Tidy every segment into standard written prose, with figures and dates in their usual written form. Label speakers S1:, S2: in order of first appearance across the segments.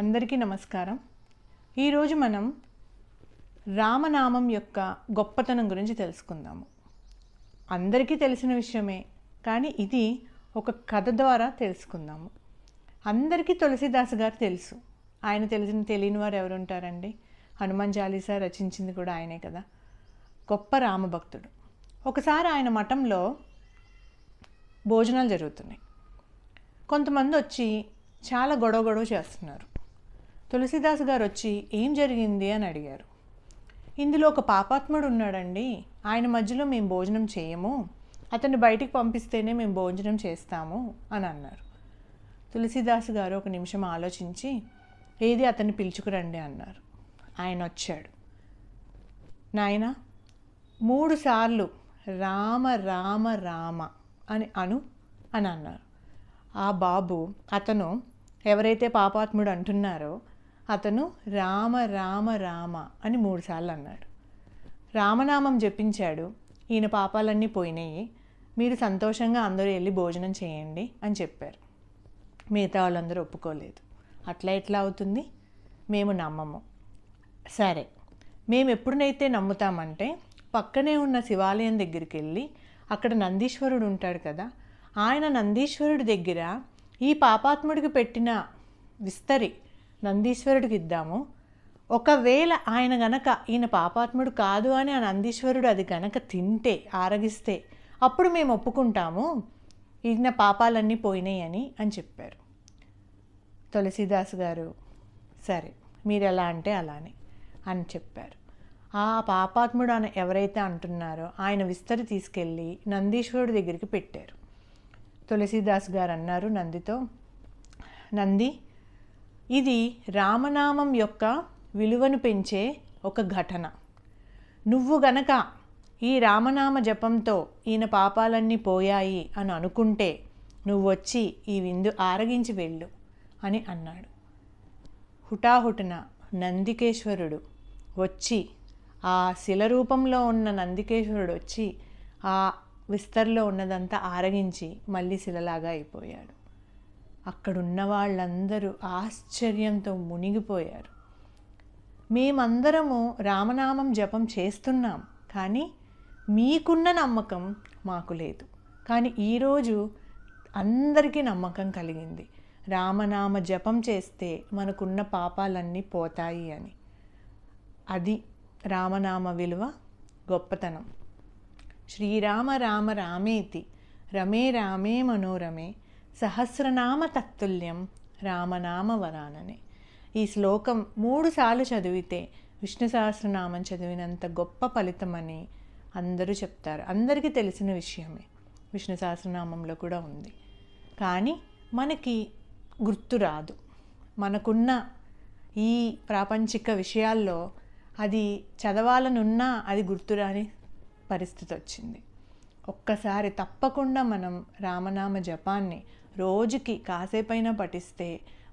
S1: అందరికీ నమస్కారం. ఈరోజు మనం రామనామం యొక్క గొప్పతనం గురించి తెలుసుకుందాము. అందరికీ తెలిసిన విషయమే, కానీ ఇది ఒక కథ ద్వారా తెలుసుకుందాము. అందరికీ తులసీదాస్ గారు తెలుసు. ఆయన తెలియని వారు ఎవరు ఉంటారండి? హనుమాన్ చాలీసా రచించింది కూడా ఆయనే కదా. గొప్ప రామభక్తుడు. ఒకసారి ఆయన మఠంలో భోజనాలు జరుగుతున్నాయి. కొంతమంది వచ్చి చాలా గొడవ చేస్తున్నారు. తులసీదాస్ గారు వచ్చి ఏం జరిగింది అని అడిగారు. ఇందులో ఒక పాపాత్ముడు ఉన్నాడండి, ఆయన మధ్యలో మేము భోజనం చేయము, అతన్ని బయటికి పంపిస్తేనే మేము భోజనం చేస్తాము అని అన్నారు. తులసీదాస్ గారు ఒక నిమిషం ఆలోచించి ఏది అతన్ని పిలుచుకురండి అన్నారు. ఆయన వచ్చాడు. నాయన 3 సార్లు రామ రామ రామ అని అన్నారు. ఆ బాబు, అతను ఎవరైతే పాపాత్ముడు అంటున్నారో అతను రామ రామ రామ అని 3 సార్లు అన్నాడు. రామనామం జపించాడు. ఈయన పాపాలన్నీ పోయినాయి, మీరు సంతోషంగా అందరూ వెళ్ళి భోజనం చేయండి అని చెప్పారు. మిగతా వాళ్ళందరూ ఒప్పుకోలేదు. అట్లా ఎట్లా అవుతుంది? మేము నమ్మము. సరే, మేము ఎప్పుడునైతే నమ్ముతామంటే పక్కనే ఉన్న శివాలయం దగ్గరికి వెళ్ళి అక్కడ నందీశ్వరుడు ఉంటాడు కదా, ఆయన నందీశ్వరుడి దగ్గర ఈ పాపాత్ముడికి పెట్టిన విస్తరి నందీశ్వరుడికి ఇద్దాము. ఒకవేళ ఆయన గనక ఈయన పాపాత్ముడు కాదు అని ఆ నందీశ్వరుడు అది గనక తింటే, ఆరగిస్తే, అప్పుడు మేము ఒప్పుకుంటాము ఈయన పాపాలన్నీ పోయినాయి అని చెప్పారు. తులసీదాస్ గారు సరే మీరు ఎలా అంటే అలానే అని చెప్పారు. ఆ పాపాత్ముడు అని ఎవరైతే అంటున్నారో ఆయన విస్తరి తీసుకెళ్ళి నందీశ్వరుడి దగ్గరికి పెట్టారు. తులసీదాస్ గారు అన్నారు నందితో, నంది, ఇది రామనామం యొక్క విలువను పెంచే ఒక ఘటన. నువ్వు గనక ఈ రామనామ జపంతో ఈయన పాపాలన్నీ పోయాయి అని అనుకుంటే నువ్వు వచ్చి ఈ విందు ఆరగించి వెళ్ళు అని అన్నాడు. హుటాహుటిన నందికేశ్వరుడు వచ్చి, ఆ శిల రూపంలో ఉన్న నందికేశ్వరుడు వచ్చి ఆ విస్తరిలో ఉన్నదంతా ఆరగించి మళ్ళీ శిలలాగా అయిపోయాడు. అక్కడున్న వాళ్ళందరూ ఆశ్చర్యంతో మునిగిపోయారు. మేమందరము రామనామం జపం చేస్తున్నాం, కానీ మీకున్న నమ్మకం మాకు లేదు. కానీ ఈరోజు అందరికీ నమ్మకం కలిగింది, రామనామ జపం చేస్తే మనకున్న పాపాలన్నీ పోతాయి అని. అది రామనామ విలువ, గొప్పతనం. శ్రీరామ రామ రామేతి రమే రామే మనోరమే సహస్రనామ తత్తుల్యం రామనామ వరాననే. ఈ శ్లోకం 3 సార్లు చదివితే విష్ణు సహస్రనామం చదివినంత గొప్ప ఫలితమని అందరూ చెప్తారు. అందరికీ తెలిసిన విషయమే, విష్ణు సహస్రనామంలో కూడా ఉంది. కానీ మనకి గుర్తు రాదు. మనకున్న ఈ ప్రాపంచిక విషయాల్లో అది చదవాలనున్నా అది గుర్తురాని పరిస్థితి వచ్చింది. ఒక్కసారి తప్పకుండా మనం రామనామ జపాన్ని రోజుకి కాసేపైనా పఠిస్తే,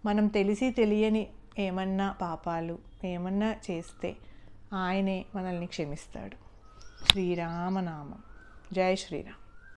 S1: మనం తెలిసి తెలియని ఏమన్నా పాపాలు ఏమన్నా చేస్తే ఆయనే మనల్ని క్షమిస్తాడు. శ్రీరామనామం. జై శ్రీరామ్.